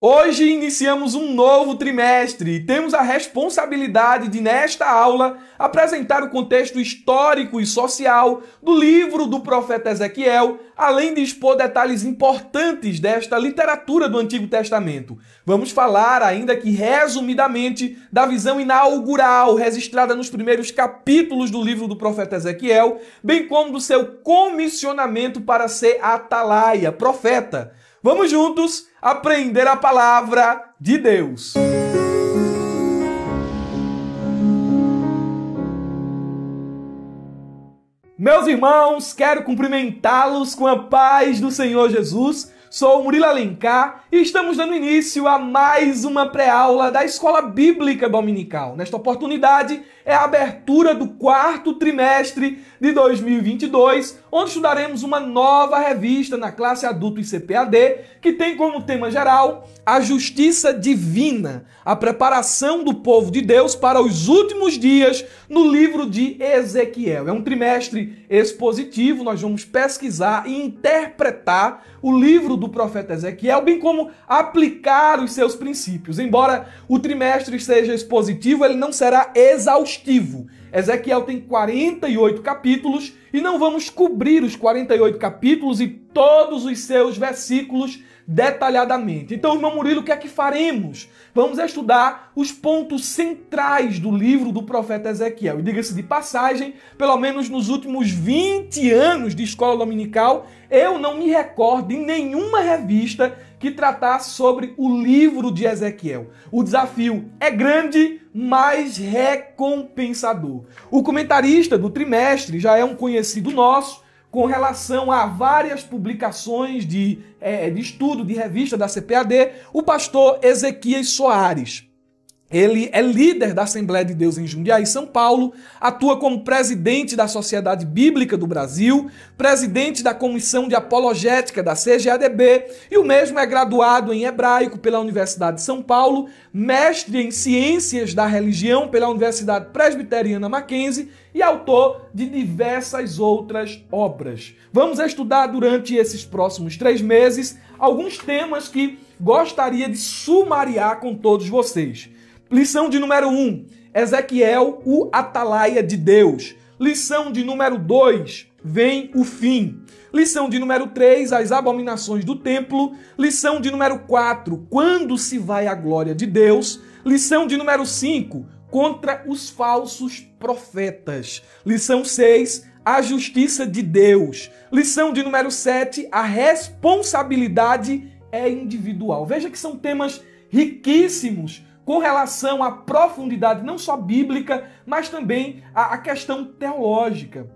Hoje iniciamos um novo trimestre e temos a responsabilidade de, nesta aula, apresentar o contexto histórico e social do livro do profeta Ezequiel, além de expor detalhes importantes desta literatura do Antigo Testamento. Vamos falar, ainda que resumidamente, da visão inaugural registrada nos primeiros capítulos do livro do profeta Ezequiel, bem como do seu comissionamento para ser atalaia, profeta. Vamos juntos aprender a palavra de Deus. Meus irmãos, quero cumprimentá-los com a paz do Senhor Jesus. Sou Murilo Alencar e estamos dando início a mais uma pré-aula da Escola Bíblica Dominical. Nesta oportunidade é a abertura do quarto trimestre de 2022, onde estudaremos uma nova revista na classe adulto e CPAD, que tem como tema geral a justiça divina, a preparação do povo de Deus para os últimos dias no livro de Ezequiel. É um trimestre expositivo, nós vamos pesquisar e interpretar o livro do profeta Ezequiel, bem como aplicar os seus princípios. Embora o trimestre seja expositivo, ele não será exaustivo. Ezequiel tem 48 capítulos e não vamos cobrir os 48 capítulos e todos os seus versículos detalhadamente. Então, irmão Murilo, o que é que faremos? Vamos estudar os pontos centrais do livro do profeta Ezequiel. E diga-se de passagem, pelo menos nos últimos 20 anos de escola dominical, eu não me recordo em nenhuma revista que tratasse sobre o livro de Ezequiel. O desafio é grande, mas recompensador. O comentarista do trimestre já é um conhecido nosso, com relação a várias publicações de estudo de revista da CPAD, o pastor Ezequias Soares. Ele é líder da Assembleia de Deus em Jundiaí, São Paulo, atua como presidente da Sociedade Bíblica do Brasil, presidente da Comissão de Apologética da CGADB, e o mesmo é graduado em Hebraico pela Universidade de São Paulo, mestre em Ciências da Religião pela Universidade Presbiteriana Mackenzie e autor de diversas outras obras. Vamos estudar durante esses próximos 3 meses alguns temas que gostaria de sumariar com todos vocês. Lição de número 1, Ezequiel, o atalaia de Deus. Lição de número 2, vem o fim. Lição de número 3, as abominações do templo. Lição de número 4, quando se vai a glória de Deus. Lição de número 5, contra os falsos profetas. Lição 6, a justiça de Deus. Lição de número 7, a responsabilidade é individual. Veja que são temas riquíssimos com relação à profundidade não só bíblica, mas também à questão teológica.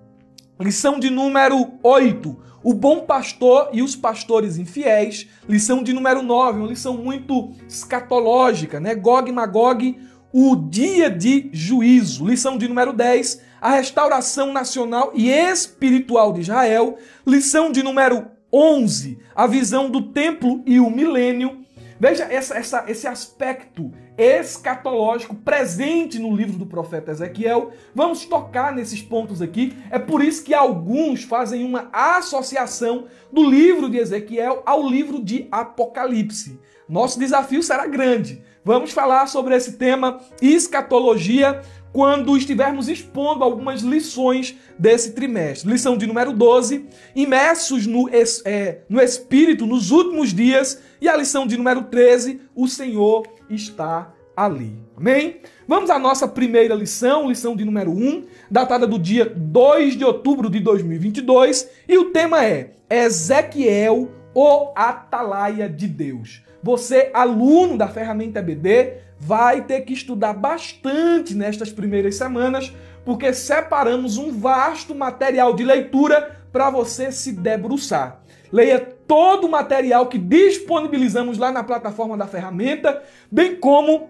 Lição de número 8, o bom pastor e os pastores infiéis. Lição de número 9, uma lição muito escatológica, né? Gog e Magog, o dia de juízo. Lição de número 10, a restauração nacional e espiritual de Israel. Lição de número 11, a visão do templo e o milênio. Veja esse aspecto escatológico presente no livro do profeta Ezequiel. Vamos tocar nesses pontos aqui. É por isso que alguns fazem uma associação do livro de Ezequiel ao livro de Apocalipse. Nosso desafio será grande. Vamos falar sobre esse tema escatologia quando estivermos expondo algumas lições desse trimestre. Lição de número 12, imersos no Espírito nos últimos dias. E a lição de número 13, o Senhor está ali. Amém? Vamos à nossa primeira lição, lição de número 1, datada do dia 2 de outubro de 2022. E o tema é Ezequiel, o atalaia de Deus. Você, aluno da ferramenta EBD, vai ter que estudar bastante nestas primeiras semanas, porque separamos um vasto material de leitura para você se debruçar. Leia todo o material que disponibilizamos lá na plataforma da ferramenta, bem como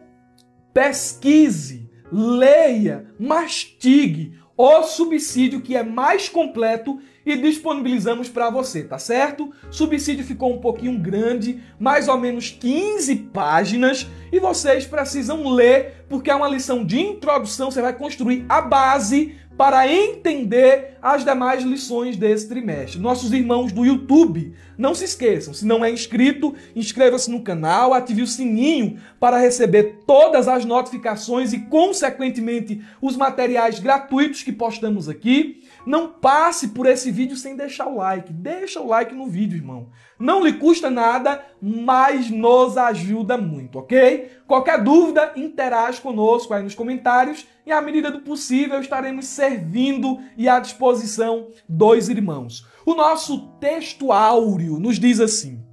pesquise, leia, mastigue o subsídio que é mais completo e disponibilizamos para você, tá certo? O subsídio ficou um pouquinho grande, mais ou menos 15 páginas, e vocês precisam ler, porque é uma lição de introdução, você vai construir a base para entender as demais lições desse trimestre. Nossos irmãos do YouTube, não se esqueçam, se não é inscrito, inscreva-se no canal, ative o sininho para receber todas as notificações e, consequentemente, os materiais gratuitos que postamos aqui. Não passe por esse vídeo sem deixar o like. Deixa o like no vídeo, irmão. Não lhe custa nada, mas nos ajuda muito, ok? Qualquer dúvida, interage conosco aí nos comentários e, à medida do possível, estaremos servindo e à disposição dos irmãos. O nosso texto áureo nos diz assim: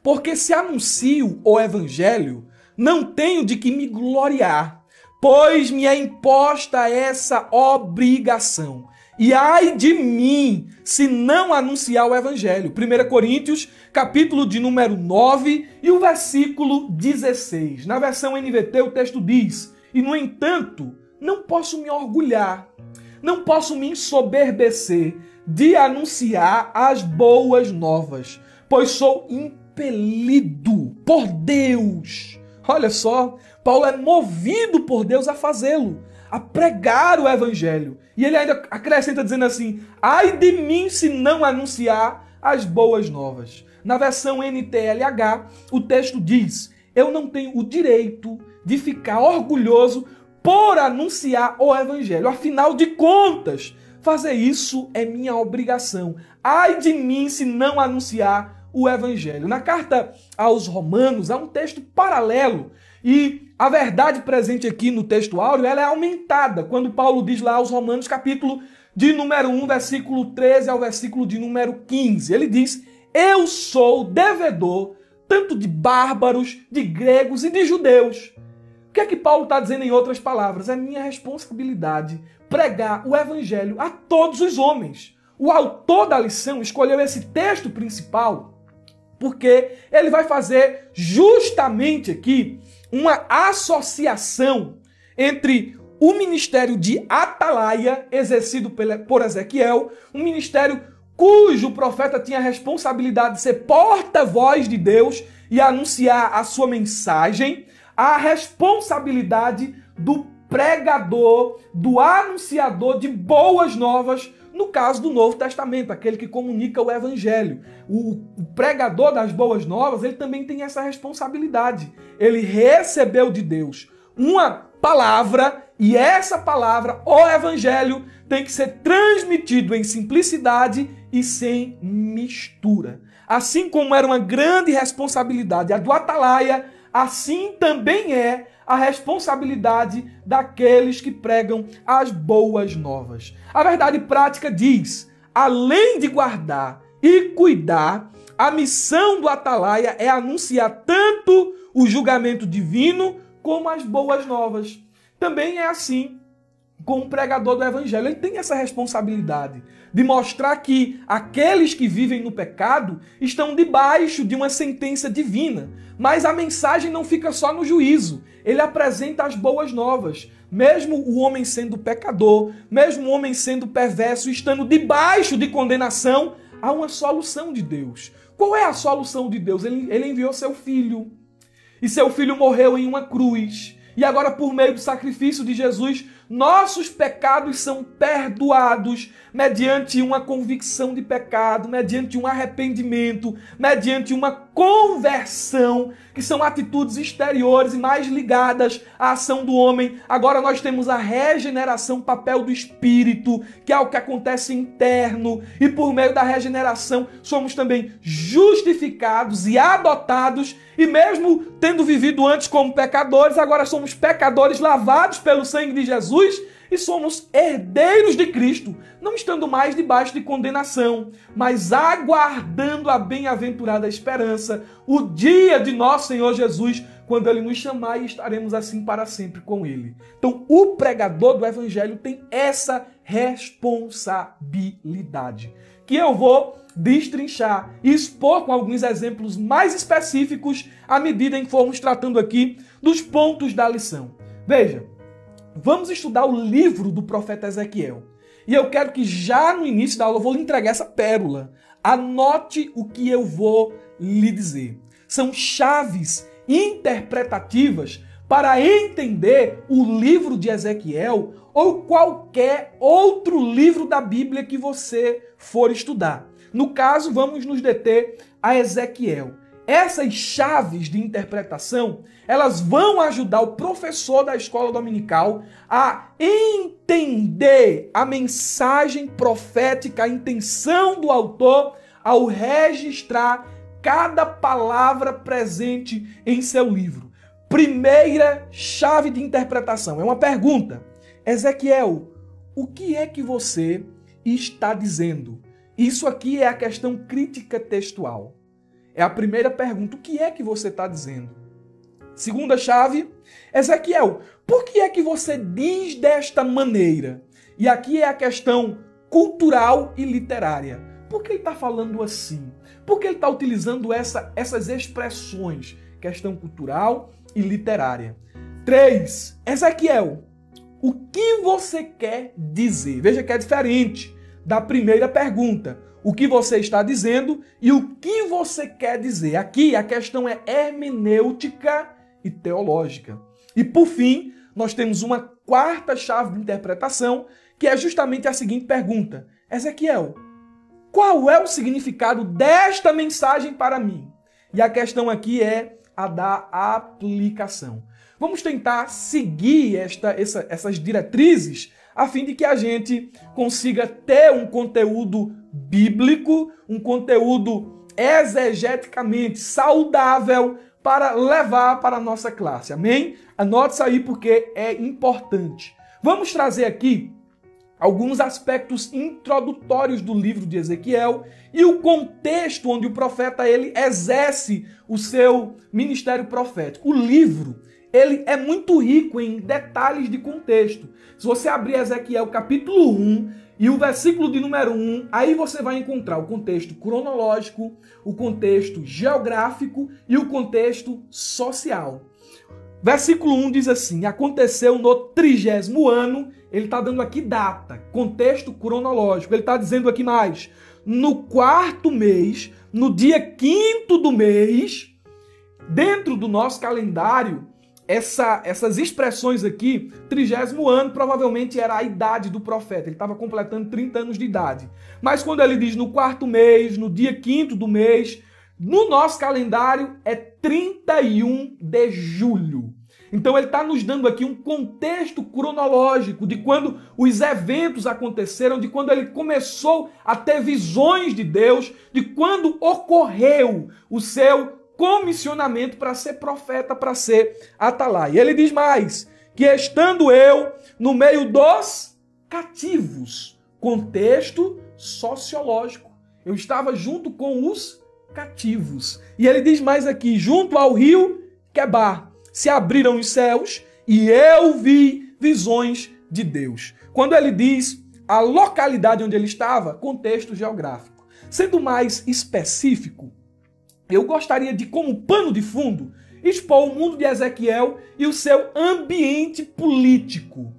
porque se anuncio o evangelho, não tenho de que me gloriar, pois me é imposta essa obrigação. E ai de mim, se não anunciar o evangelho. 1 Coríntios, capítulo de número 9 e o versículo 16. Na versão NVT o texto diz: e no entanto, não posso me orgulhar, não posso me ensoberbecer de anunciar as boas novas, pois sou impelido por Deus. Olha só, Paulo é movido por Deus a fazê-lo, a pregar o evangelho. E ele ainda acrescenta dizendo assim: ai de mim se não anunciar as boas novas. Na versão NTLH, o texto diz: eu não tenho o direito de ficar orgulhoso por anunciar o evangelho. Afinal de contas, fazer isso é minha obrigação. Ai de mim se não anunciar o evangelho. Na carta aos Romanos há um texto paralelo e a verdade presente aqui no texto áureo, ela é aumentada quando Paulo diz lá aos Romanos, capítulo de número 1, versículo 13 ao versículo de número 15. Ele diz: eu sou devedor tanto de bárbaros, de gregos e de judeus. O que é que Paulo está dizendo em outras palavras? É minha responsabilidade pregar o evangelho a todos os homens. O autor da lição escolheu esse texto principal porque ele vai fazer justamente aqui uma associação entre o ministério de atalaia, exercido por Ezequiel, um ministério cujo profeta tinha a responsabilidade de ser porta-voz de Deus e anunciar a sua mensagem, a responsabilidade do pregador, do anunciador de boas novas, no caso do Novo Testamento, aquele que comunica o evangelho. O pregador das boas novas, ele também tem essa responsabilidade. Ele recebeu de Deus uma palavra e essa palavra, o evangelho, tem que ser transmitido em simplicidade e sem mistura. Assim como era uma grande responsabilidade a do atalaia, assim também é a responsabilidade daqueles que pregam as boas novas. A verdade prática diz: além de guardar e cuidar, a missão do atalaia é anunciar tanto o julgamento divino como as boas novas. Também é assim com o pregador do evangelho. Ele tem essa responsabilidade de mostrar que aqueles que vivem no pecado estão debaixo de uma sentença divina. Mas a mensagem não fica só no juízo. Ele apresenta as boas novas. Mesmo o homem sendo pecador, mesmo o homem sendo perverso, estando debaixo de condenação, há uma solução de Deus. Qual é a solução de Deus? Ele enviou seu filho. E seu filho morreu em uma cruz. E agora, por meio do sacrifício de Jesus, nossos pecados são perdoados mediante uma convicção de pecado, mediante um arrependimento, mediante uma conversão, que são atitudes exteriores e mais ligadas à ação do homem. Agora nós temos a regeneração, papel do Espírito, que é o que acontece interno, e por meio da regeneração somos também justificados e adotados, e mesmo tendo vivido antes como pecadores, agora somos pecadores lavados pelo sangue de Jesus e somos herdeiros de Cristo, não estando mais debaixo de condenação, mas aguardando a bem-aventurada esperança, o dia de nosso Senhor Jesus, quando Ele nos chamar e estaremos assim para sempre com Ele. Então, o pregador do Evangelho tem essa responsabilidade, que eu vou destrinchar e expor com alguns exemplos mais específicos à medida em que formos tratando aqui dos pontos da lição. Veja, vamos estudar o livro do profeta Ezequiel. E eu quero que já no início da aula eu vou lhe entregar essa pérola. Anote o que eu vou lhe dizer. São chaves interpretativas para entender o livro de Ezequiel ou qualquer outro livro da Bíblia que você for estudar. No caso, vamos nos deter a Ezequiel. Essas chaves de interpretação, elas vão ajudar o professor da escola dominical a entender a mensagem profética, a intenção do autor ao registrar cada palavra presente em seu livro. Primeira chave de interpretação é uma pergunta. Ezequiel, o que é que você está dizendo? Isso aqui é a questão crítica textual. É a primeira pergunta. O que é que você está dizendo? Segunda chave, Ezequiel, por que é que você diz desta maneira? E aqui é a questão cultural e literária. Por que ele está falando assim? Por que ele está utilizando essas expressões? Questão cultural e literária. 3. Ezequiel, o que você quer dizer? Veja que é diferente da primeira pergunta. O que você está dizendo e o que você quer dizer. Aqui a questão é hermenêutica e teológica. E por fim, nós temos uma quarta chave de interpretação, que é justamente a seguinte pergunta. Ezequiel, qual é o significado desta mensagem para mim? E a questão aqui é a da aplicação. Vamos tentar seguir essas diretrizes a fim de que a gente consiga ter um conteúdo bíblico, um conteúdo exegeticamente saudável para levar para a nossa classe. Amém? Anote isso aí porque é importante. Vamos trazer aqui alguns aspectos introdutórios do livro de Ezequiel e o contexto onde o profeta ele exerce o seu ministério profético. O livro ele é muito rico em detalhes de contexto. Se você abrir Ezequiel capítulo 1 e o versículo de número 1, aí você vai encontrar o contexto cronológico, o contexto geográfico e o contexto social. Versículo 1 diz assim, aconteceu no 30º ano, ele está dando aqui data, contexto cronológico, ele está dizendo aqui mais, no 4º mês, no dia 5º do mês, dentro do nosso calendário, essas expressões aqui, 30º ano, provavelmente era a idade do profeta. Ele estava completando 30 anos de idade. Mas quando ele diz no 4º mês, no dia 5º do mês, no nosso calendário é 31 de julho. Então ele está nos dando aqui um contexto cronológico de quando os eventos aconteceram, de quando ele começou a ter visões de Deus, de quando ocorreu o seu comissionamento para ser profeta, para ser atalaia. E ele diz mais, que estando eu no meio dos cativos, contexto sociológico, eu estava junto com os cativos. E ele diz mais aqui, junto ao rio Quebar, se abriram os céus e eu vi visões de Deus. Quando ele diz a localidade onde ele estava, contexto geográfico. Sendo mais específico, eu gostaria de, como pano de fundo, expor o mundo de Ezequiel e o seu ambiente político.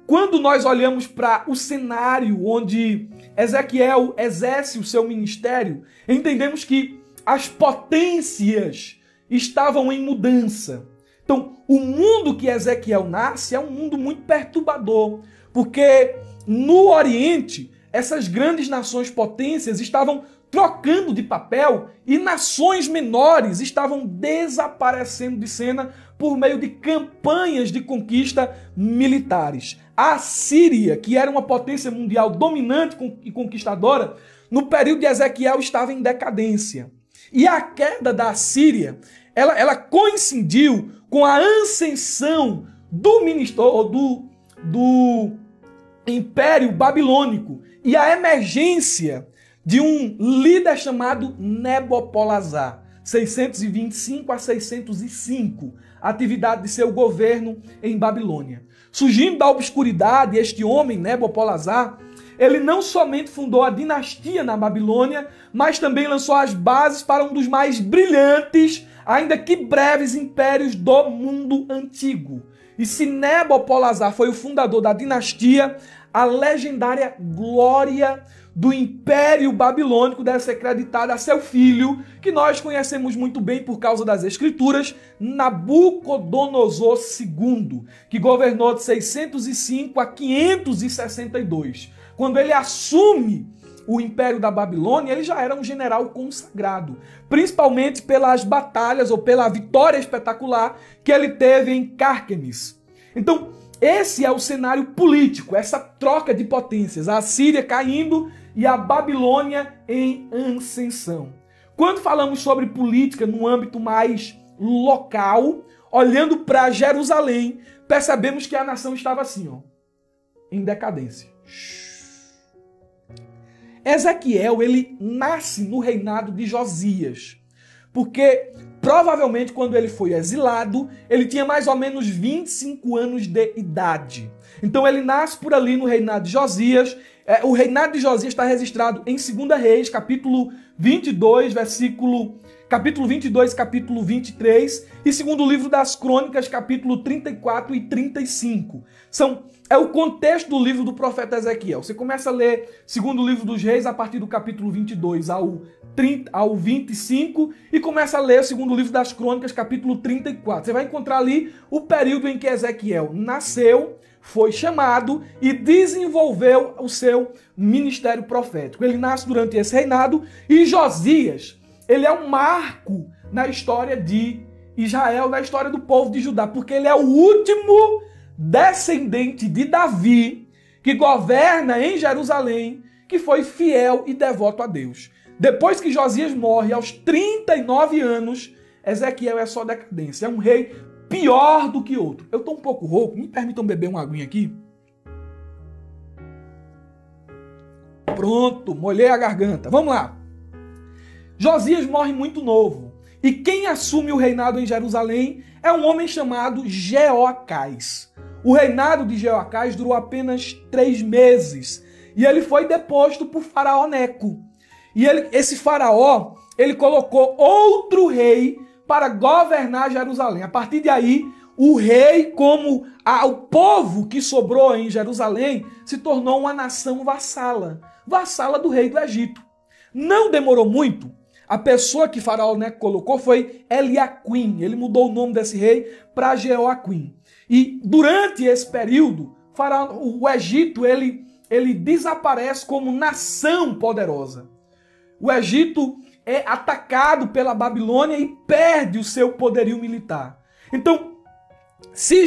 Quando nós olhamos para o cenário onde Ezequiel exerce o seu ministério, entendemos que as potências estavam em mudança. Então, o mundo que Ezequiel nasce é um mundo muito perturbador, porque no Oriente, essas grandes nações potências estavam trocando de papel e nações menores estavam desaparecendo de cena por meio de campanhas de conquista militares. A Síria, que era uma potência mundial dominante e conquistadora, no período de Ezequiel estava em decadência. E a queda da Síria, ela coincidiu com a ascensão do Império Babilônico e a emergência de um líder chamado Nabopolassar, 625 a 605, atividade de seu governo em Babilônia. Surgindo da obscuridade, este homem, Nabopolassar, ele não somente fundou a dinastia na Babilônia, mas também lançou as bases para um dos mais brilhantes, ainda que breves, impérios do mundo antigo. E se Nabopolassar foi o fundador da dinastia, a legendária glória do Império Babilônico deve ser creditada a seu filho, que nós conhecemos muito bem por causa das Escrituras, Nabucodonosor II, que governou de 605 a 562. Quando ele assume o Império da Babilônia, ele já era um general consagrado, principalmente pelas batalhas ou pela vitória espetacular que ele teve em Cárquemes. Então, esse é o cenário político, essa troca de potências, a Assíria caindo e a Babilônia em ascensão. Quando falamos sobre política no âmbito mais local, olhando para Jerusalém, percebemos que a nação estava assim, em decadência. Ezequiel, ele nasce no reinado de Josias, porque provavelmente quando ele foi exilado, ele tinha mais ou menos 25 anos de idade. Então ele nasce por ali no reinado de Josias. O reinado de Josias está registrado em 2 Reis, capítulo 22, capítulo 22 e capítulo 23, e segundo livro das Crônicas, capítulo 34 e 35. É o contexto do livro do profeta Ezequiel. Você começa a ler segundo livro dos Reis a partir do capítulo 22 ao 25 e começa a ler o segundo livro das Crônicas, capítulo 34. Você vai encontrar ali o período em que Ezequiel nasceu, foi chamado e desenvolveu o seu ministério profético. Ele nasce durante esse reinado e Josias, ele é um marco na história de Israel, na história do povo de Judá, porque ele é o último descendente de Davi que governa em Jerusalém, que foi fiel e devoto a Deus. Depois que Josias morre aos 39 anos, Ezequiel é só decadência, é um rei pior do que outro. Eu estou um pouco rouco, me permitam beber uma aguinha aqui? Pronto, molhei a garganta. Vamos lá. Josias morre muito novo. E quem assume o reinado em Jerusalém é um homem chamado Jeoacás. O reinado de Jeoacás durou apenas 3 meses. E ele foi deposto por Faraó Neco. E esse faraó, ele colocou outro rei para governar Jerusalém. A partir de aí, o rei, como o povo que sobrou em Jerusalém, se tornou uma nação vassala do rei do Egito. Não demorou muito. A pessoa que Faraó Neco colocou foi Eliaquim. Ele mudou o nome desse rei para Jeoaquim. E durante esse período, o Egito ele desaparece como nação poderosa. O Egito é atacado pela Babilônia e perde o seu poderio militar. Então, se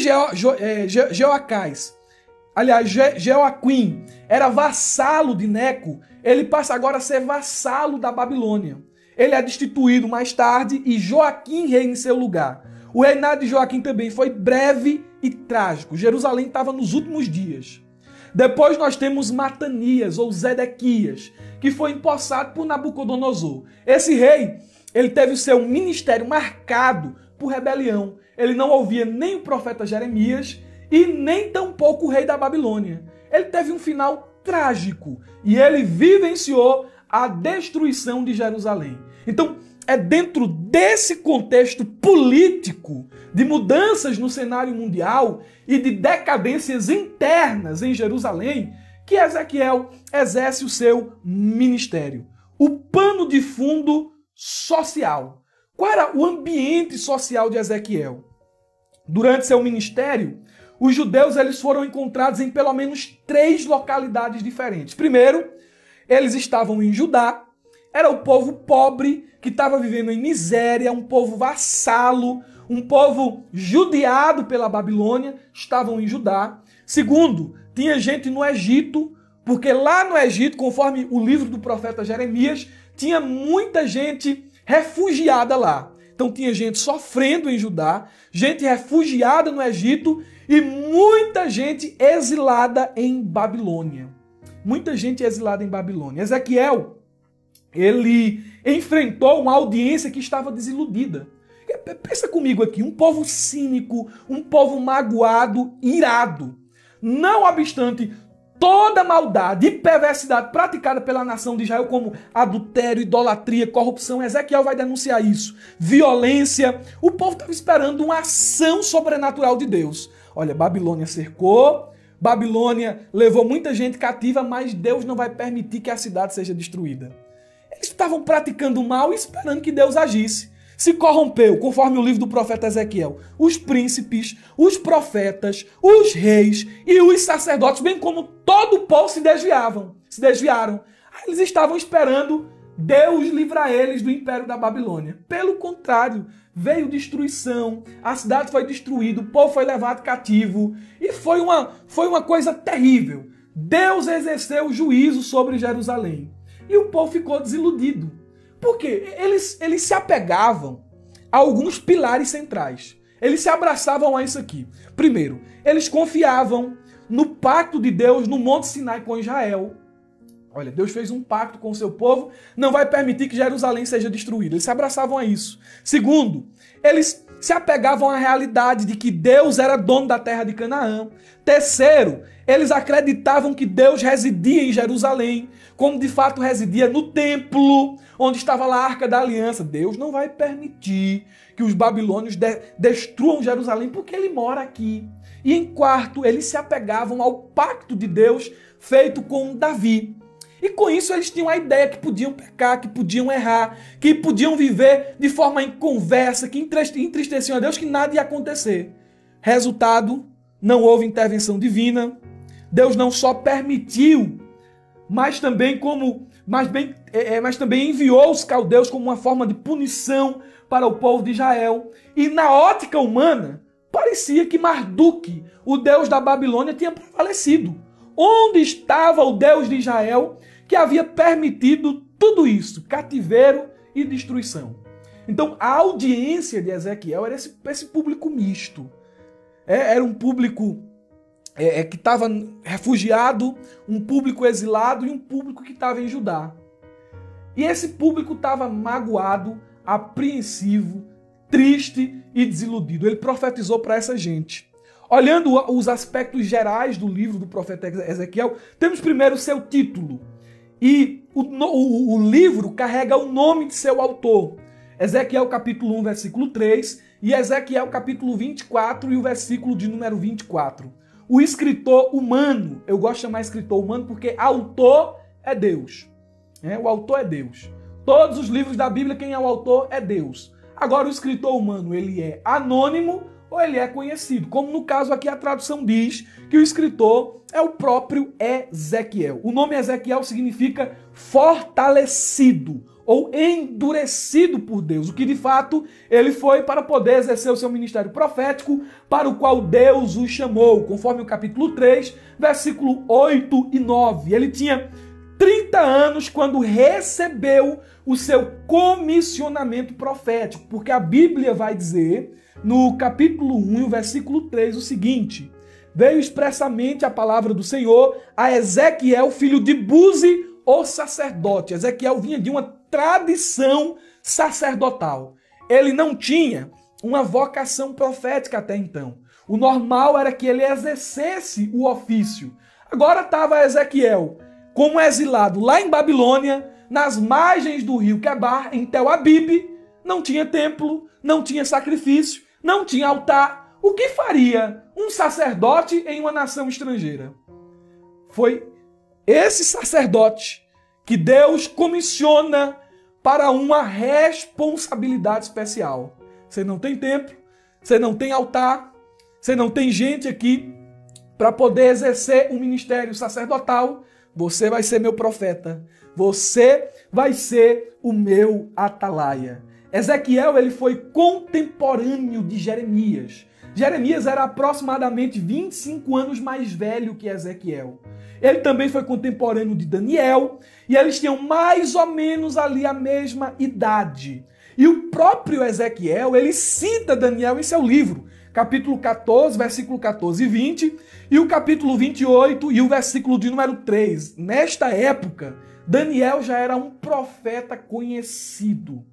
Jeoaquim era vassalo de Neco, ele passa agora a ser vassalo da Babilônia. Ele é destituído mais tarde e Joaquim reina em seu lugar. O reinado de Joaquim também foi breve e trágico. Jerusalém estava nos últimos dias. Depois nós temos Matanias, ou Zedequias, que foi empossado por Nabucodonosor. Esse rei, ele teve o seu ministério marcado por rebelião. Ele não ouvia nem o profeta Jeremias e nem tampouco o rei da Babilônia. Ele teve um final trágico e ele vivenciou a destruição de Jerusalém. Então, é dentro desse contexto político de mudanças no cenário mundial e de decadências internas em Jerusalém que Ezequiel exerce o seu ministério. O pano de fundo social. Qual era o ambiente social de Ezequiel? Durante seu ministério, os judeus eles foram encontrados em pelo menos 3 localidades diferentes. Primeiro, eles estavam em Judá. Era o povo pobre que estava vivendo em miséria, um povo vassalo, um povo judiado pela Babilônia, estavam em Judá. Segundo, tinha gente no Egito, porque lá no Egito, conforme o livro do profeta Jeremias, tinha muita gente refugiada lá. Então tinha gente sofrendo em Judá, gente refugiada no Egito e muita gente exilada em Babilônia. Muita gente exilada em Babilônia. Ezequiel, ele enfrentou uma audiência que estava desiludida. Pensa comigo aqui, um povo cínico, um povo magoado, irado. Não obstante toda maldade e perversidade praticada pela nação de Israel, como adultério, idolatria, corrupção, Ezequiel vai denunciar isso. Violência. O povo estava esperando uma ação sobrenatural de Deus. Olha, Babilônia cercou, Babilônia levou muita gente cativa, mas Deus não vai permitir que a cidade seja destruída. Eles estavam praticando o mal e esperando que Deus agisse. Se corrompeu, conforme o livro do profeta Ezequiel, os príncipes, os profetas, os reis e os sacerdotes, bem como todo o povo se desviaram. Eles estavam esperando Deus livrar eles do império da Babilônia. Pelo contrário, veio destruição, a cidade foi destruída, o povo foi levado cativo e foi uma coisa terrível. Deus exerceu juízo sobre Jerusalém e o povo ficou desiludido. Por quê? Eles se apegavam a alguns pilares centrais. Eles se abraçavam a isso aqui. Primeiro, eles confiavam no pacto de Deus no Monte Sinai com Israel. Olha, Deus fez um pacto com o seu povo, não vai permitir que Jerusalém seja destruída. Eles se abraçavam a isso. Segundo, eles se apegavam à realidade de que Deus era dono da terra de Canaã. Terceiro, eles acreditavam que Deus residia em Jerusalém, como de fato residia no templo, onde estava lá a Arca da Aliança. Deus não vai permitir que os babilônios destruam Jerusalém, porque ele mora aqui. E em quarto, eles se apegavam ao pacto de Deus feito com Davi. E com isso eles tinham a ideia que podiam pecar, que podiam errar, que podiam viver de forma inconversa, que entristeciam a Deus, que nada ia acontecer. Resultado, não houve intervenção divina. Deus não só permitiu, mas também enviou os caldeus como uma forma de punição para o povo de Israel. E na ótica humana, parecia que Marduk, o deus da Babilônia, tinha prevalecido. Onde estava o Deus de Israel que havia permitido tudo isso, cativeiro e destruição? Então, a audiência de Ezequiel era esse público misto. Era um público que estava refugiado, um público exilado e um público que estava em Judá. E esse público estava magoado, apreensivo, triste e desiludido. Ele profetizou para essa gente. Olhando os aspectos gerais do livro do profeta Ezequiel, temos primeiro o seu título. E o livro carrega o nome de seu autor. Ezequiel capítulo 1, versículo 3 e Ezequiel capítulo 24 e o versículo de número 24. O escritor humano, eu gosto de chamar escritor humano porque autor é Deus. O autor é Deus. Todos os livros da Bíblia, quem é o autor é Deus. Agora, o escritor humano, ele é anônimo ou ele é conhecido. Como no caso aqui a tradução diz que o escritor é o próprio Ezequiel. O nome Ezequiel significa fortalecido ou endurecido por Deus, o que de fato ele foi para poder exercer o seu ministério profético, para o qual Deus o chamou, conforme o capítulo 3, versículo 8 e 9. Ele tinha 30 anos quando recebeu o seu comissionamento profético, porque a Bíblia vai dizer, no capítulo 1 e o versículo 3, o seguinte: veio expressamente a palavra do Senhor a Ezequiel, filho de Buzi, o sacerdote. Ezequiel vinha de uma tradição sacerdotal. Ele não tinha uma vocação profética até então. O normal era que ele exercesse o ofício. Agora estava Ezequiel como exilado lá em Babilônia, nas margens do rio Quebar, em Tel Abib. Não tinha templo, não tinha sacrifício, não tinha altar. O que faria um sacerdote em uma nação estrangeira? Foi esse sacerdote que Deus comissiona para uma responsabilidade especial. Você não tem templo, você não tem altar, você não tem gente aqui para poder exercer um ministério sacerdotal. Você vai ser meu profeta. Você vai ser o meu atalaia. Ezequiel, ele foi contemporâneo de Jeremias. Jeremias era aproximadamente 25 anos mais velho que Ezequiel. Ele também foi contemporâneo de Daniel e eles tinham mais ou menos ali a mesma idade. E o próprio Ezequiel, ele cita Daniel em seu livro, capítulo 14, versículo 14 e 20, e o capítulo 28 e o versículo de número 3. Nesta época, Daniel já era um profeta conhecido.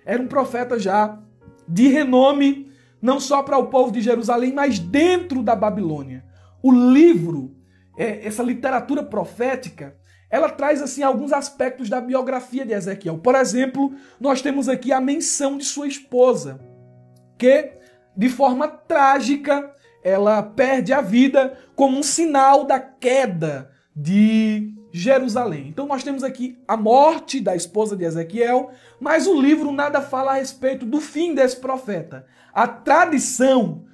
Era um profeta já de renome, não só para o povo de Jerusalém, mas dentro da Babilônia. O livro, essa literatura profética, ela traz assim alguns aspectos da biografia de Ezequiel. Por exemplo, nós temos aqui a menção de sua esposa, que de forma trágica ela perde a vida como um sinal da queda de Jerusalém. Então nós temos aqui a morte da esposa de Ezequiel, mas o livro nada fala a respeito do fim desse profeta. A tradição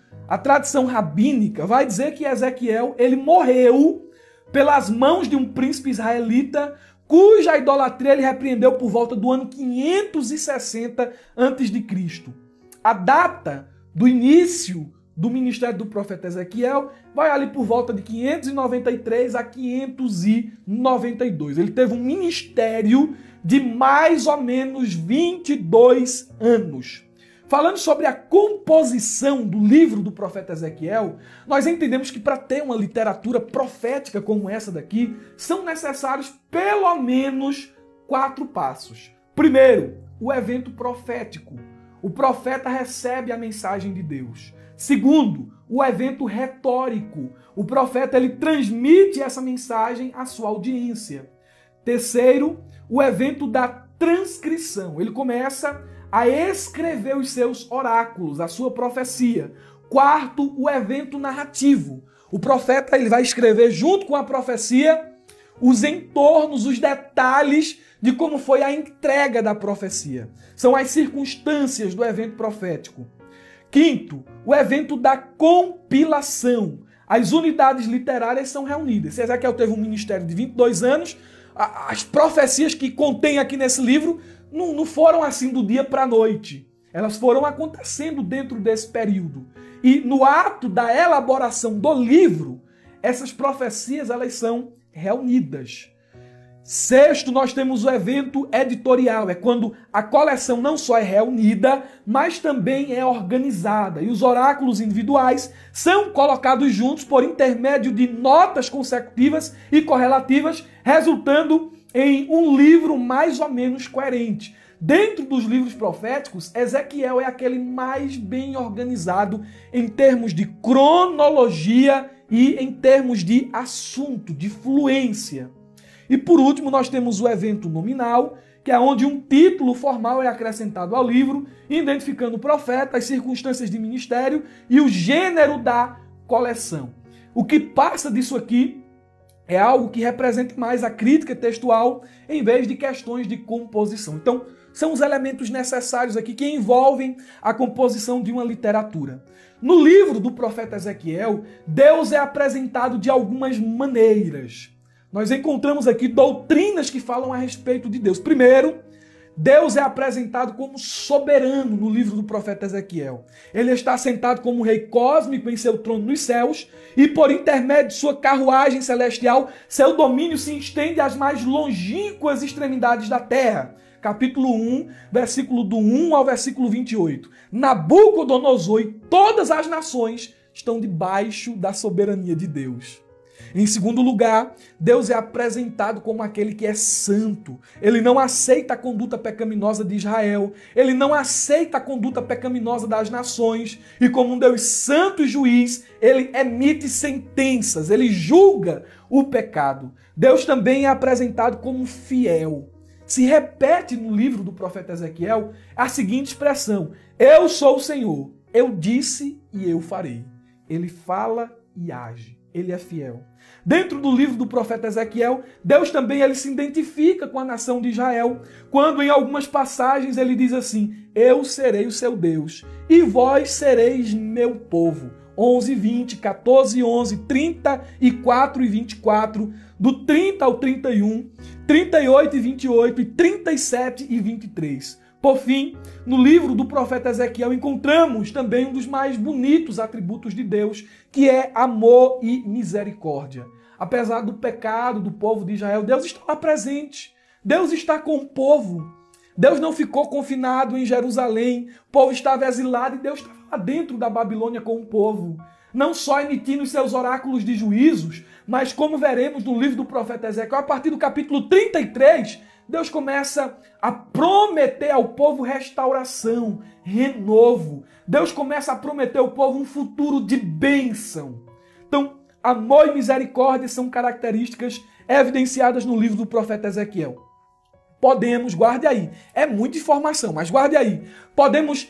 rabínica vai dizer que Ezequiel ele morreu pelas mãos de um príncipe israelita cuja idolatria ele repreendeu por volta do ano 560 a.C. A data do início do ministério do profeta Ezequiel vai ali por volta de 593 a 592. Ele teve um ministério de mais ou menos 22 anos. Falando sobre a composição do livro do profeta Ezequiel, nós entendemos que para ter uma literatura profética como essa daqui, são necessários pelo menos 4 passos. Primeiro, o evento profético. O profeta recebe a mensagem de Deus. Segundo, o evento retórico. O profeta ele transmite essa mensagem à sua audiência. Terceiro, o evento da transcrição. Ele começa a escrever os seus oráculos, a sua profecia. Quarto, o evento narrativo. O profeta ele vai escrever junto com a profecia os entornos, os detalhes de como foi a entrega da profecia. São as circunstâncias do evento profético. Quinto, o evento da compilação. As unidades literárias são reunidas. Se Ezequiel teve um ministério de 22 anos, as profecias que contém aqui nesse livro não foram assim do dia para a noite. Elas foram acontecendo dentro desse período. E no ato da elaboração do livro, essas profecias elas são reunidas. Sexto, nós temos o evento editorial. É quando a coleção não só é reunida, mas também é organizada. E os oráculos individuais são colocados juntos por intermédio de notas consecutivas e correlativas, resultando em um livro mais ou menos coerente. Dentro dos livros proféticos, Ezequiel é aquele mais bem organizado em termos de cronologia e em termos de assunto, de fluência. E por último, nós temos o evento nominal, que é onde um título formal é acrescentado ao livro, identificando o profeta, as circunstâncias de ministério e o gênero da coleção. O que passa disso aqui é algo que representa mais a crítica textual em vez de questões de composição. Então, são os elementos necessários aqui que envolvem a composição de uma literatura. No livro do profeta Ezequiel, Deus é apresentado de algumas maneiras. Nós encontramos aqui doutrinas que falam a respeito de Deus. Primeiro, Deus é apresentado como soberano no livro do profeta Ezequiel. Ele está sentado como rei cósmico em seu trono nos céus e por intermédio de sua carruagem celestial, seu domínio se estende às mais longínquas extremidades da terra. Capítulo 1, versículo do 1 ao versículo 28. Nabucodonosor e todas as nações estão debaixo da soberania de Deus. Em segundo lugar, Deus é apresentado como aquele que é santo. Ele não aceita a conduta pecaminosa de Israel. Ele não aceita a conduta pecaminosa das nações. E como um Deus santo e juiz, ele emite sentenças. Ele julga o pecado. Deus também é apresentado como fiel. Se repete no livro do profeta Ezequiel a seguinte expressão: eu sou o Senhor, eu disse e eu farei. Ele fala e age. Ele é fiel. Dentro do livro do profeta Ezequiel, Deus também ele se identifica com a nação de Israel, quando em algumas passagens ele diz assim: eu serei o seu Deus, e vós sereis meu povo. 11, 20, 14, 11, 34 e 24, do 30 ao 31, 38 e 28 e 37 e 23. Por fim, no livro do profeta Ezequiel encontramos também um dos mais bonitos atributos de Deus, que é amor e misericórdia. Apesar do pecado do povo de Israel, Deus está lá presente. Deus está com o povo. Deus não ficou confinado em Jerusalém. O povo estava exilado e Deus estava lá dentro da Babilônia com o povo. Não só emitindo os seus oráculos de juízos, mas como veremos no livro do profeta Ezequiel, a partir do capítulo 33, Deus começa a prometer ao povo restauração, renovo. Deus começa a prometer ao povo um futuro de bênção. Então, amor e misericórdia são características evidenciadas no livro do profeta Ezequiel. Podemos, guarde aí, é muita informação, mas guarde aí. Podemos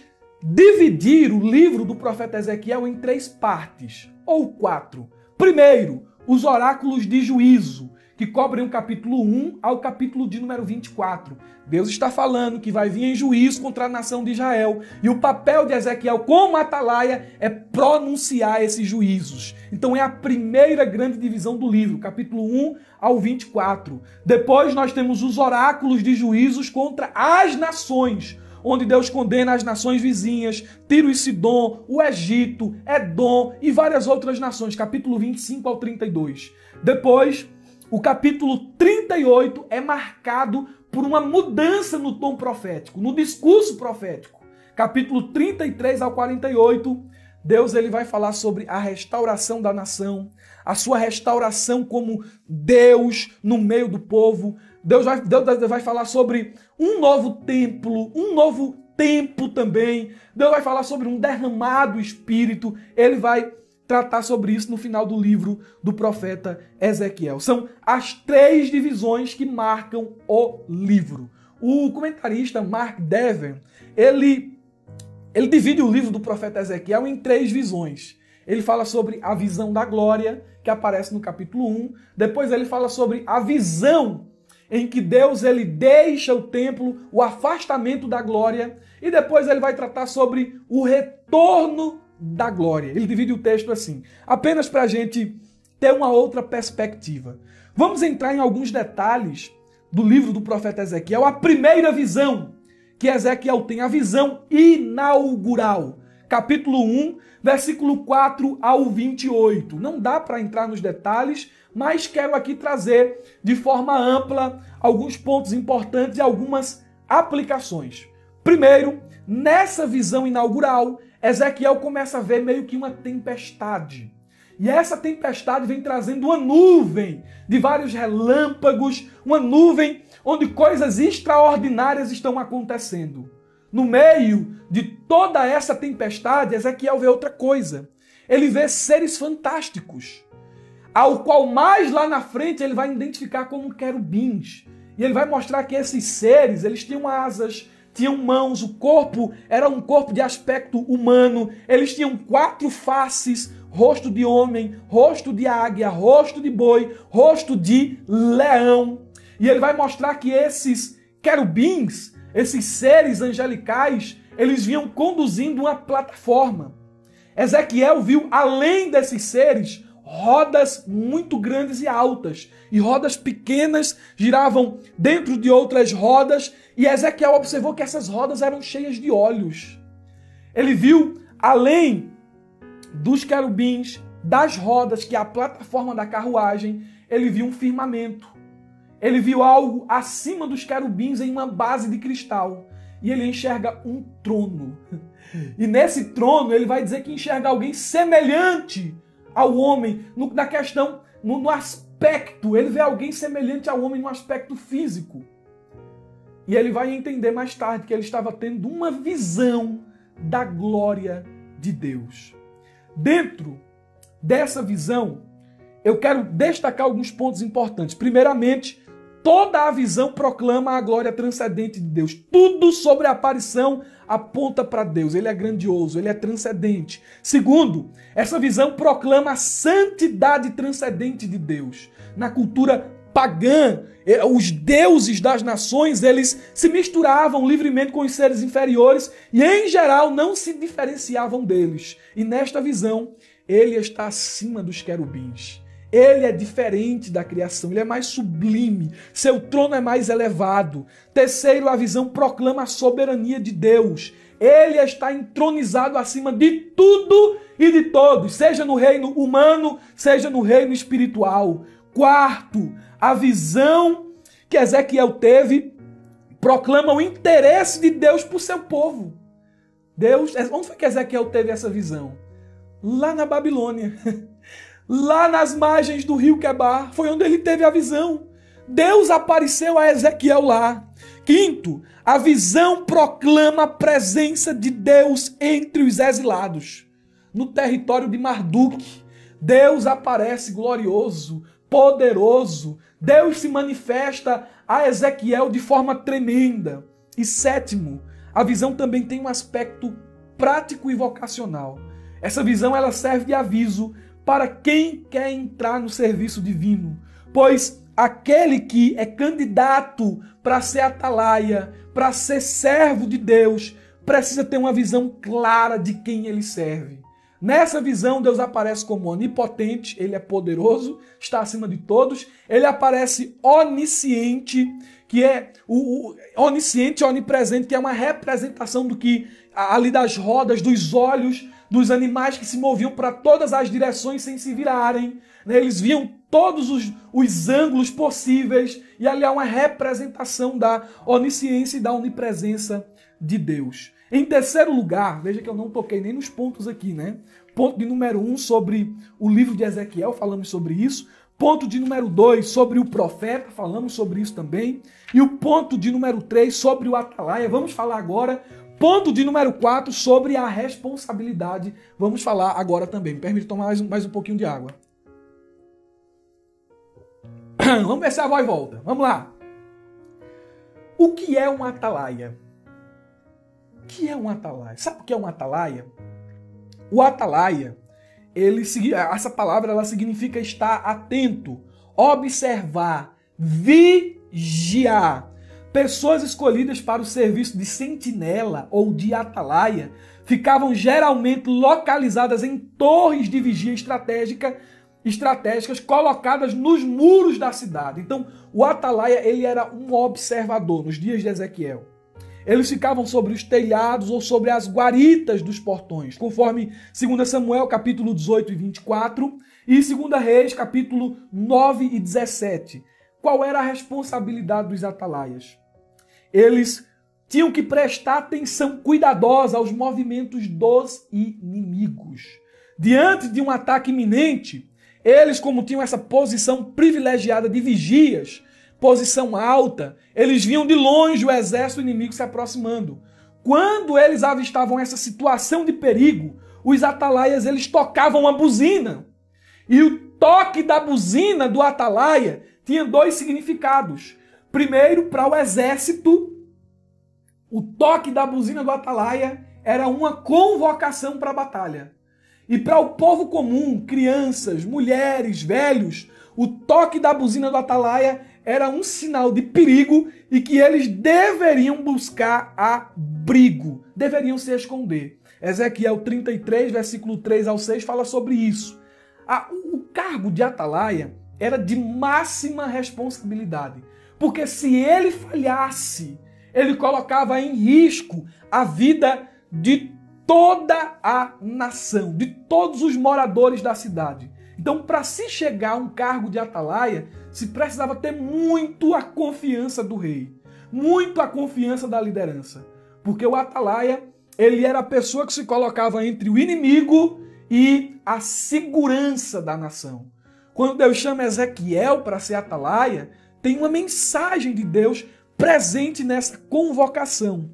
dividir o livro do profeta Ezequiel em 3 partes, ou 4. Primeiro, os oráculos de juízo, que cobrem o capítulo 1 ao capítulo de número 24. Deus está falando que vai vir em juízo contra a nação de Israel. E o papel de Ezequiel como atalaia é pronunciar esses juízos. Então é a primeira grande divisão do livro, capítulo 1 ao 24. Depois nós temos os oráculos de juízos contra as nações, onde Deus condena as nações vizinhas, Tiro e Sidom, o Egito, Edom e várias outras nações, capítulo 25 ao 32. Depois, o capítulo 38 é marcado por uma mudança no tom profético, no discurso profético. Capítulo 33 ao 48, Deus ele vai falar sobre a restauração da nação, a sua restauração como Deus no meio do povo. Deus vai falar sobre um novo templo, um novo tempo também. Deus vai falar sobre um derramado espírito. Ele vai tratar sobre isso no final do livro do profeta Ezequiel. São as 3 divisões que marcam o livro. O comentarista Mark Dever, ele divide o livro do profeta Ezequiel em 3 visões. Ele fala sobre a visão da glória, que aparece no capítulo 1. Depois ele fala sobre a visão em que Deus ele deixa o templo, o afastamento da glória. E depois ele vai tratar sobre o retorno da glória. Ele divide o texto assim, apenas para a gente ter uma outra perspectiva. Vamos entrar em alguns detalhes do livro do profeta Ezequiel. A primeira visão que Ezequiel tem, a visão inaugural. Capítulo 1, versículo 4 ao 28. Não dá para entrar nos detalhes, mas quero aqui trazer de forma ampla alguns pontos importantes e algumas aplicações. Primeiro, nessa visão inaugural, Ezequiel começa a ver meio que uma tempestade. E essa tempestade vem trazendo uma nuvem de vários relâmpagos, uma nuvem onde coisas extraordinárias estão acontecendo. No meio de toda essa tempestade, Ezequiel vê outra coisa. Ele vê seres fantásticos, ao qual mais lá na frente ele vai identificar como querubins. E ele vai mostrar que esses seres, eles tinham asas, tinham mãos, o corpo era um corpo de aspecto humano, eles tinham 4 faces, rosto de homem, rosto de águia, rosto de boi, rosto de leão. E ele vai mostrar que esses querubins, esses seres angelicais, eles vinham conduzindo uma plataforma. Ezequiel viu, além desses seres, rodas muito grandes e altas. E rodas pequenas giravam dentro de outras rodas. E Ezequiel observou que essas rodas eram cheias de olhos. Ele viu, além dos querubins, das rodas, que é a plataforma da carruagem, ele viu um firmamento. Ele viu algo acima dos querubins em uma base de cristal. E ele enxerga um trono. E nesse trono ele vai dizer que enxerga alguém semelhante ao homem, na questão, no aspecto. Ele vê alguém semelhante ao homem no aspecto físico. E ele vai entender mais tarde que ele estava tendo uma visão da glória de Deus. Dentro dessa visão, eu quero destacar alguns pontos importantes. Primeiramente, toda a visão proclama a glória transcendente de Deus. Tudo sobre a aparição aponta para Deus. Ele é grandioso, ele é transcendente. Segundo, essa visão proclama a santidade transcendente de Deus. Na cultura pagã, os deuses das nações, eles se misturavam livremente com os seres inferiores e, em geral, não se diferenciavam deles. E nesta visão, ele está acima dos querubins. Ele é diferente da criação, ele é mais sublime, seu trono é mais elevado. Terceiro, a visão proclama a soberania de Deus. Ele está entronizado acima de tudo e de todos, seja no reino humano, seja no reino espiritual. Quarto, a visão que Ezequiel teve proclama o interesse de Deus por seu povo. Deus, onde foi que Ezequiel teve essa visão? Lá na Babilônia. Lá nas margens do rio Quebar, foi onde ele teve a visão. Deus apareceu a Ezequiel lá. Quinto, a visão proclama a presença de Deus entre os exilados. No território de Marduk, Deus aparece glorioso, poderoso. Deus se manifesta a Ezequiel de forma tremenda. E sétimo, a visão também tem um aspecto prático e vocacional. Essa visão ela serve de aviso para quem quer entrar no serviço divino, pois aquele que é candidato para ser atalaia, para ser servo de Deus, precisa ter uma visão clara de quem ele serve. Nessa visão, Deus aparece como onipotente, ele é poderoso, está acima de todos. Ele aparece onisciente, que é onisciente e onipresente, que é uma representação do que ali das rodas, dos olhos dos animais que se moviam para todas as direções sem se virarem. Eles viam todos os ângulos possíveis, e ali há uma representação da onisciência e da onipresença de Deus. Em terceiro lugar, veja que eu não toquei nem nos pontos aqui, né? Ponto de número 1 sobre o livro de Ezequiel, falamos sobre isso. Ponto de número 2 sobre o profeta, falamos sobre isso também. E o ponto de número 3 sobre o atalaia, vamos falar agora. Ponto de número 4 sobre a responsabilidade, vamos falar agora também. Me permite tomar mais um pouquinho de água. Vamos ver se a voz volta. Vamos lá. O que é um atalaia? O que é um atalaia? Sabe o que é um atalaia? O atalaia, essa palavra ela significa estar atento, observar, vigiar. Pessoas escolhidas para o serviço de sentinela ou de atalaia ficavam geralmente localizadas em torres de vigia estratégicas colocadas nos muros da cidade. Então, o atalaia ele era um observador nos dias de Ezequiel. Eles ficavam sobre os telhados ou sobre as guaritas dos portões, conforme 2 Samuel, capítulo 18 e 24, e 2 Reis, capítulo 9 e 17. Qual era a responsabilidade dos atalaias? Eles tinham que prestar atenção cuidadosa aos movimentos dos inimigos. Diante de um ataque iminente, eles, como tinham essa posição privilegiada de vigias, posição alta, eles viam de longe o exército inimigo se aproximando. Quando eles avistavam essa situação de perigo, os atalaias eles tocavam a buzina. E o toque da buzina do atalaia tinha dois significados. Primeiro, para o exército, o toque da buzina do atalaia era uma convocação para a batalha. E para o povo comum, crianças, mulheres, velhos, o toque da buzina do atalaia era um sinal de perigo e que eles deveriam buscar abrigo, deveriam se esconder. Ezequiel 33, versículo 3 ao 6, fala sobre isso. O cargo de atalaia era de máxima responsabilidade, porque se ele falhasse, ele colocava em risco a vida de toda a nação, de todos os moradores da cidade. Então, para se chegar a um cargo de atalaia, se precisava ter muito a confiança do rei, muito a confiança da liderança. Porque o atalaia, ele era a pessoa que se colocava entre o inimigo e a segurança da nação. Quando Deus chama Ezequiel para ser atalaia, tem uma mensagem de Deus presente nessa convocação.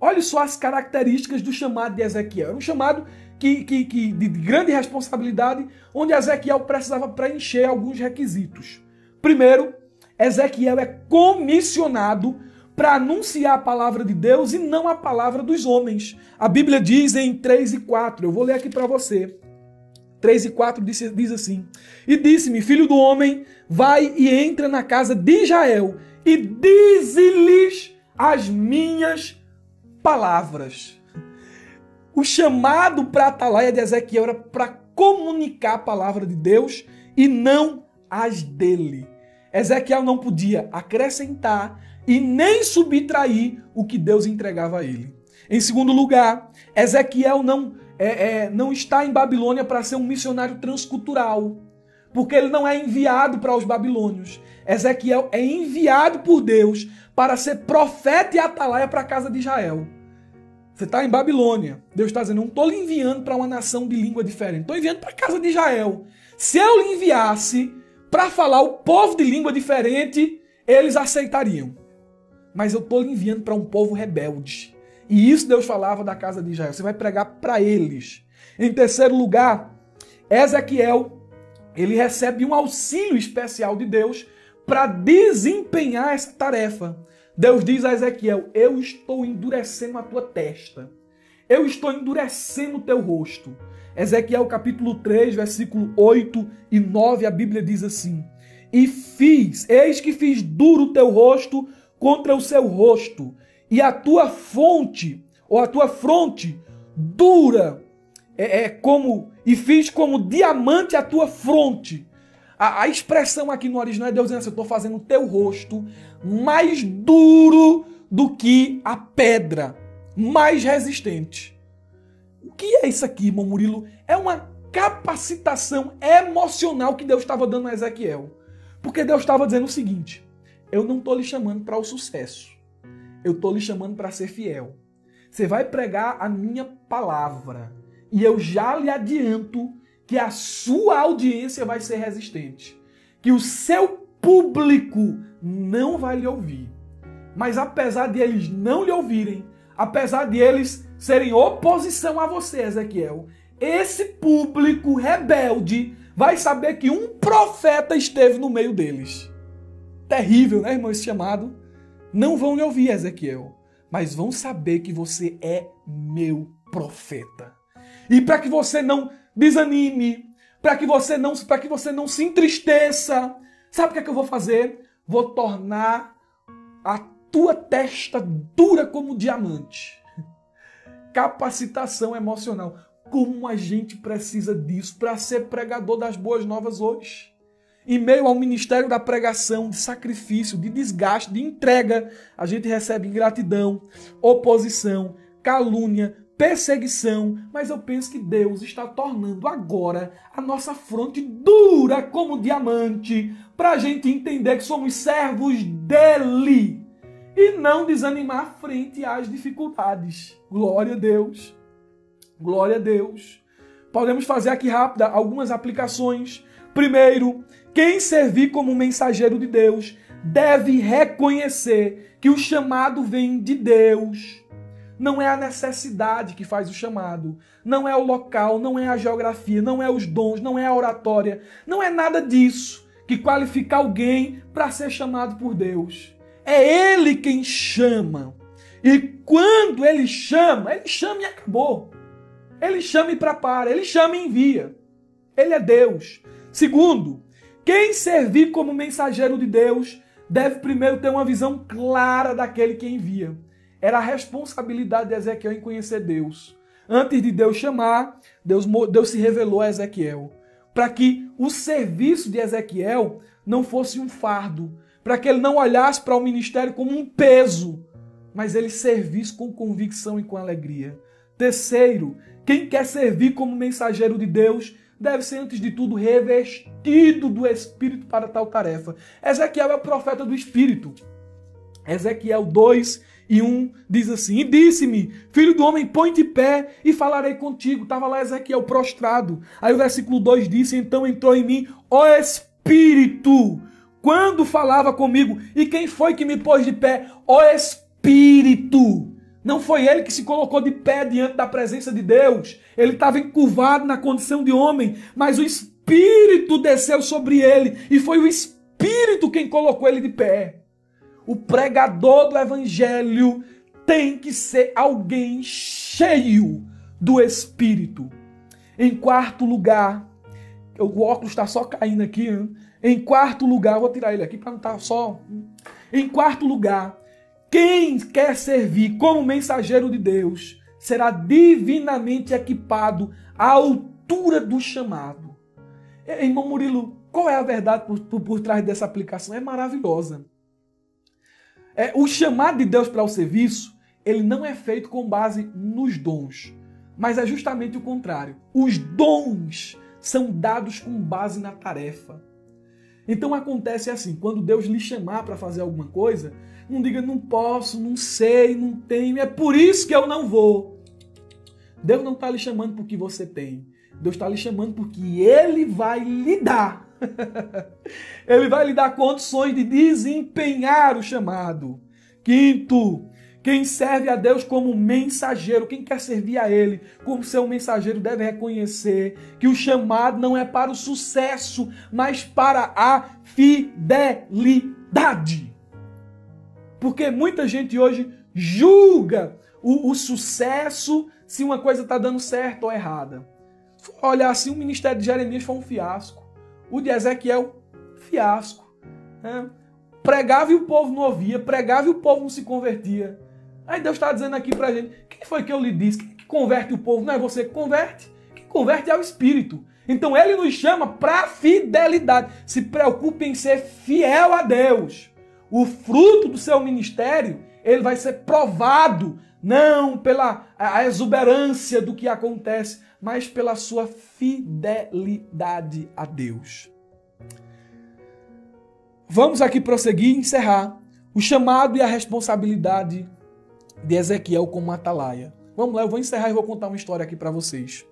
Olha só as características do chamado de Ezequiel. Era um chamado de grande responsabilidade, onde Ezequiel precisava preencher alguns requisitos. Primeiro, Ezequiel é comissionado para anunciar a palavra de Deus e não a palavra dos homens. A Bíblia diz em 3 e 4, eu vou ler aqui para você. 3 e 4 diz assim: E disse-me, filho do homem, vai e entra na casa de Israel e dize-lhes as minhas palavras. O chamado para a atalaia de Ezequiel era para comunicar a palavra de Deus e não as dele. Ezequiel não podia acrescentar e nem subtrair o que Deus entregava a ele. Em segundo lugar, Ezequiel não está em Babilônia para ser um missionário transcultural, porque ele não é enviado para os babilônios. Ezequiel é enviado por Deus para ser profeta e atalaia para a casa de Israel. Você está em Babilônia. Deus está dizendo, não estou lhe enviando para uma nação de língua diferente. Estou enviando para a casa de Israel. Se eu lhe enviasse para falar o povo de língua diferente, eles aceitariam. Mas eu estou lhe enviando para um povo rebelde. E isso Deus falava da casa de Israel. Você vai pregar para eles. Em terceiro lugar, Ezequiel, ele recebe um auxílio especial de Deus para desempenhar essa tarefa. Deus diz a Ezequiel, eu estou endurecendo a tua testa. eu estou endurecendo o teu rosto. Ezequiel capítulo 3, versículo 8 e 9, a Bíblia diz assim: eis que fiz duro o teu rosto contra o seu rosto, e a tua fronte dura, e fiz como diamante a tua fronte. A expressão aqui no original é Deus dizendo assim: eu estou fazendo o teu rosto mais duro do que a pedra, mais resistente. O que é isso aqui, irmão Murilo? É uma capacitação emocional que Deus estava dando a Ezequiel. Porque Deus estava dizendo o seguinte: eu não estou lhe chamando para o sucesso, eu estou lhe chamando para ser fiel. Você vai pregar a minha palavra e eu já lhe adianto que a sua audiência vai ser resistente, que o seu público não vai lhe ouvir. Mas apesar de eles não lhe ouvirem, apesar de eles serem oposição a você, Ezequiel, esse público rebelde vai saber que um profeta esteve no meio deles. Terrível, né, irmão, esse chamado? Não vão lhe ouvir, Ezequiel, mas vão saber que você é meu profeta. E para que você não desanime, para que você não se entristeça, sabe o que é que eu vou fazer? Vou tornar a tua testa dura como diamante. Capacitação emocional. Como a gente precisa disso para ser pregador das boas novas hoje? Em meio ao ministério da pregação, de sacrifício, de desgaste, de entrega, a gente recebe ingratidão, oposição, calúnia, perseguição, mas eu penso que Deus está tornando agora a nossa fronte dura como diamante, para a gente entender que somos servos dele e não desanimar frente às dificuldades. Glória a Deus. Glória a Deus. Podemos fazer aqui rápida algumas aplicações. Primeiro, quem servir como mensageiro de Deus deve reconhecer que o chamado vem de Deus. Não é a necessidade que faz o chamado, não é o local, não é a geografia, não é os dons, não é a oratória, não é nada disso que qualifica alguém para ser chamado por Deus. É Ele quem chama. E quando Ele chama e acabou. Ele chama e prepara, Ele chama e envia. Ele é Deus. Segundo, quem servir como mensageiro de Deus deve primeiro ter uma visão clara daquele que envia. Era a responsabilidade de Ezequiel em conhecer Deus. Antes de Deus chamar, Deus se revelou a Ezequiel. Para que o serviço de Ezequiel não fosse um fardo. Para que ele não olhasse para o ministério como um peso. Mas ele servisse com convicção e com alegria. Terceiro, quem quer servir como mensageiro de Deus deve ser, antes de tudo, revestido do Espírito para tal tarefa. Ezequiel é o profeta do Espírito. Ezequiel 2:1 diz assim: e disse-me, filho do homem, põe de pé e falarei contigo. Estava lá Ezequiel prostrado. Aí o versículo 2 disse: então entrou em mim o Espírito, quando falava comigo. E quem foi que me pôs de pé? O Espírito. Não foi ele que se colocou de pé diante da presença de Deus. Ele estava encurvado na condição de homem, mas o Espírito desceu sobre ele e foi o Espírito quem colocou ele de pé. O pregador do Evangelho tem que ser alguém cheio do Espírito. Em quarto lugar, o óculos está só caindo aqui. Hein? Em quarto lugar, vou tirar ele aqui para não estar só. Em quarto lugar, quem quer servir como mensageiro de Deus será divinamente equipado à altura do chamado. Irmão Murilo, qual é a verdade por trás dessa aplicação? É maravilhosa. O chamado de Deus para o serviço, ele não é feito com base nos dons, mas é justamente o contrário. Os dons são dados com base na tarefa. Então acontece assim, quando Deus lhe chamar para fazer alguma coisa, não diga, não posso, não sei, não tenho, é por isso que eu não vou. Deus não está lhe chamando porque você tem. Deus está lhe chamando porque Ele vai lhe dar. Ele vai lhe dar condições de desempenhar o chamado. Quinto, quem serve a Deus como mensageiro, quem quer servir a Ele como seu mensageiro, deve reconhecer que o chamado não é para o sucesso, mas para a fidelidade. Porque muita gente hoje julga o sucesso se uma coisa está dando certo ou errada. Olha, assim, o ministério de Jeremias foi um fiasco. O de Ezequiel, fiasco. Né? Pregava e o povo não ouvia, pregava e o povo não se convertia. Aí Deus está dizendo aqui pra gente, quem foi que eu lhe disse? Quem que converte o povo? Não é você que converte? Quem converte é o Espírito. Então ele nos chama para fidelidade. Se preocupe em ser fiel a Deus. O fruto do seu ministério, ele vai ser provado, não pela a exuberância do que acontece, mas pela sua fidelidade a Deus. Vamos aqui prosseguir e encerrar o chamado e a responsabilidade de Ezequiel como atalaia. Vamos lá, eu vou encerrar e vou contar uma história aqui para vocês.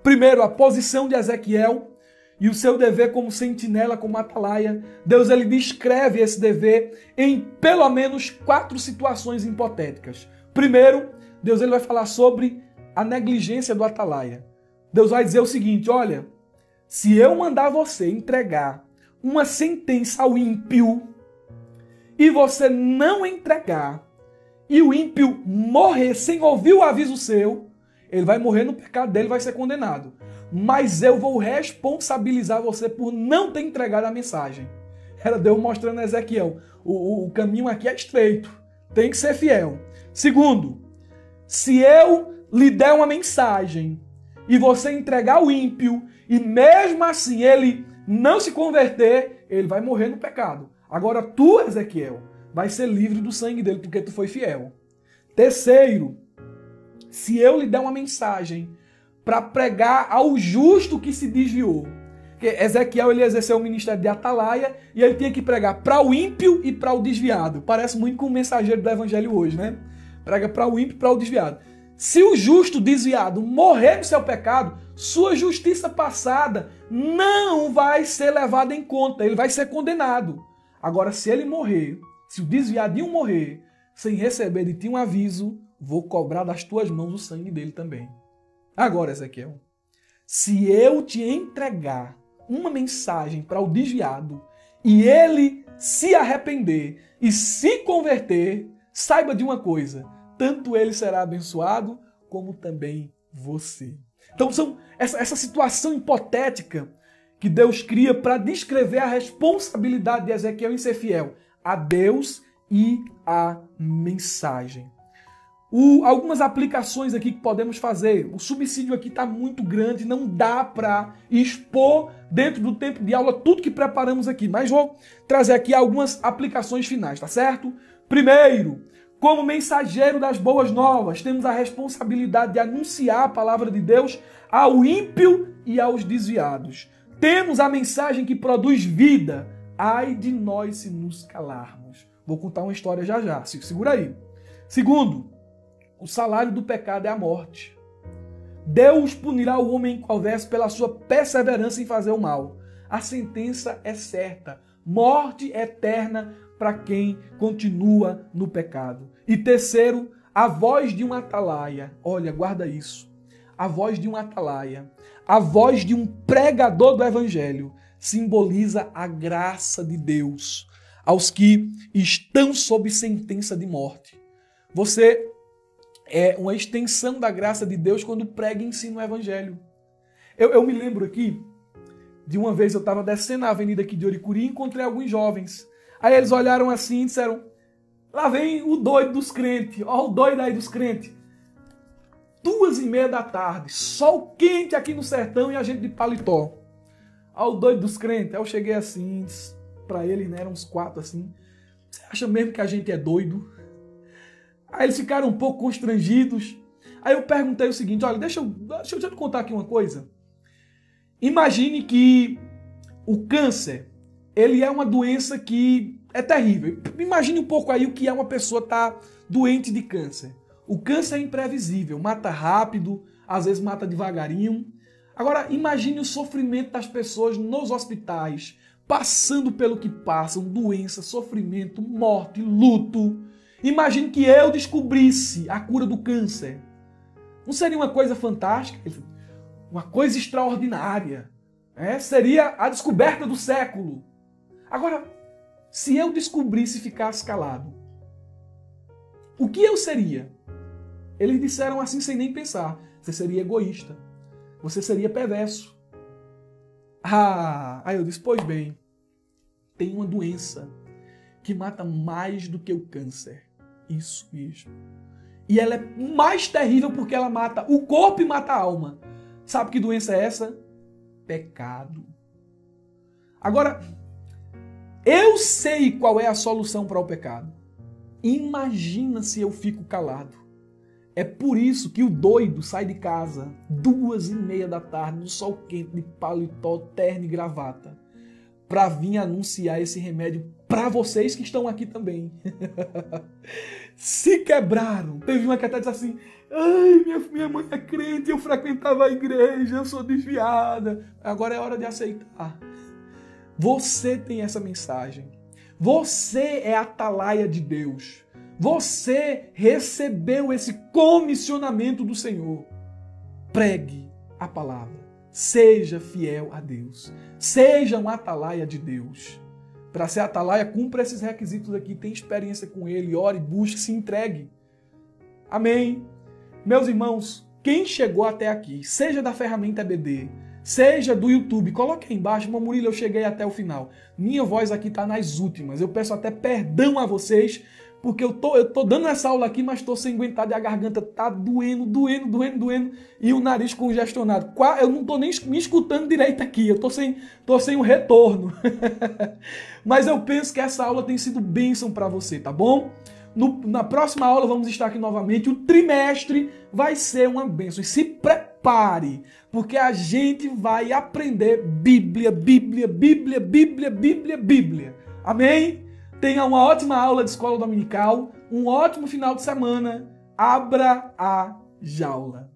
Primeiro, a posição de Ezequiel e o seu dever como sentinela, como atalaia. Deus ele descreve esse dever em pelo menos 4 situações hipotéticas. Primeiro, Deus ele vai falar sobre a negligência do atalaia. Deus vai dizer o seguinte, olha, se eu mandar você entregar uma sentença ao ímpio e você não entregar e o ímpio morrer sem ouvir o aviso seu, ele vai morrer no pecado dele, vai ser condenado. Mas eu vou responsabilizar você por não ter entregado a mensagem. Era Deus mostrando a Ezequiel, o caminho aqui é estreito, tem que ser fiel. Segundo, se eu lhe der uma mensagem e você entregar o ímpio e mesmo assim ele não se converter, ele vai morrer no pecado. Agora tu, Ezequiel, vai ser livre do sangue dele porque tu foi fiel. Terceiro, se eu lhe der uma mensagem para pregar ao justo que se desviou. Porque Ezequiel ele exerceu o ministério de atalaia e ele tinha que pregar para o ímpio e para o desviado. Parece muito com o mensageiro do evangelho hoje, né? Prega para o ímpio e para o desviado. Se o justo desviado morrer no seu pecado, sua justiça passada não vai ser levada em conta, ele vai ser condenado. Agora, se ele morrer, se o desviadinho morrer, sem receber de ti um aviso, vou cobrar das tuas mãos o sangue dele também. Agora, Ezequiel, se eu te entregar uma mensagem para o desviado e ele se arrepender e se converter, saiba de uma coisa, tanto ele será abençoado, como também você. Então, são essa situação hipotética que Deus cria para descrever a responsabilidade de Ezequiel em ser fiel a Deus e a mensagem. Algumas aplicações aqui que podemos fazer. O subsídio aqui está muito grande, não dá para expor dentro do tempo de aula tudo que preparamos aqui, mas vou trazer aqui algumas aplicações finais, tá certo? Primeiro, como mensageiro das boas novas, temos a responsabilidade de anunciar a palavra de Deus ao ímpio e aos desviados. Temos a mensagem que produz vida. Ai de nós se nos calarmos. Vou contar uma história já já, segura aí. Segundo, o salário do pecado é a morte. Deus punirá o homem inconverso pela sua perseverança em fazer o mal. A sentença é certa. Morte eterna para quem continua no pecado. E terceiro, a voz de um atalaia. Olha, guarda isso. A voz de um atalaia, a voz de um pregador do evangelho, simboliza a graça de Deus aos que estão sob sentença de morte. Você é uma extensão da graça de Deus quando prega e ensina o evangelho. Eu me lembro aqui de uma vez eu estava descendo a avenida aqui de Oricuri e encontrei alguns jovens. Aí eles olharam assim e disseram, lá vem o doido dos crentes, ó o doido aí dos crentes. 2h30 da tarde, sol quente aqui no sertão e a gente de paletó. Ó o doido dos crentes. Aí eu cheguei assim, pra eles, né, eram uns 4 assim. Você acha mesmo que a gente é doido? Aí eles ficaram um pouco constrangidos. Aí eu perguntei o seguinte, olha, deixa eu te contar aqui uma coisa. Imagine que o câncer, ele é uma doença que é terrível. Imagine um pouco aí o que é uma pessoa estar doente de câncer. O câncer é imprevisível, mata rápido, às vezes mata devagarinho. Agora, imagine o sofrimento das pessoas nos hospitais, passando pelo que passam, doença, sofrimento, morte, luto. Imagine que eu descobrisse a cura do câncer. Não seria uma coisa fantástica? Uma coisa extraordinária. Seria a descoberta do século. Agora, se eu descobrisse e ficasse calado, o que eu seria? Eles disseram assim sem nem pensar. Você seria egoísta. Você seria perverso. Aí eu disse, pois bem, tem uma doença que mata mais do que o câncer. Isso mesmo. E ela é mais terrível porque ela mata o corpo e mata a alma. Sabe que doença é essa? Pecado. Agora, eu sei qual é a solução para o pecado. Imagina se eu fico calado. É por isso que o doido sai de casa 2h30 da tarde, no sol quente, de paletó, terno e gravata, para vir anunciar esse remédio para vocês que estão aqui também. Se quebraram. Teve uma que até disse assim, ai, minha mãe é crente, eu frequentava a igreja, eu sou desviada. Agora é hora de aceitar. Você tem essa mensagem. Você é a atalaia de Deus. Você recebeu esse comissionamento do Senhor. Pregue a palavra. Seja fiel a Deus. Seja um atalaia de Deus. Para ser atalaia, cumpra esses requisitos aqui. Tenha experiência com Ele. Ore, busque, se entregue. Amém. Meus irmãos, quem chegou até aqui, seja da ferramenta EBD, seja do YouTube, coloque aí embaixo, Murilo, eu cheguei até o final. Minha voz aqui está nas últimas. Eu peço até perdão a vocês, porque eu tô dando essa aula aqui, mas estou sem aguentar e a garganta tá doendo, e o nariz congestionado. Eu não estou nem me escutando direito aqui, eu tô sem um retorno. Mas eu penso que essa aula tem sido bênção para você, tá bom? Na próxima aula vamos estar aqui novamente. O trimestre vai ser uma bênção. E se prepare, porque a gente vai aprender Bíblia. Amém? Tenha uma ótima aula de escola dominical, um ótimo final de semana. Abra a jaula.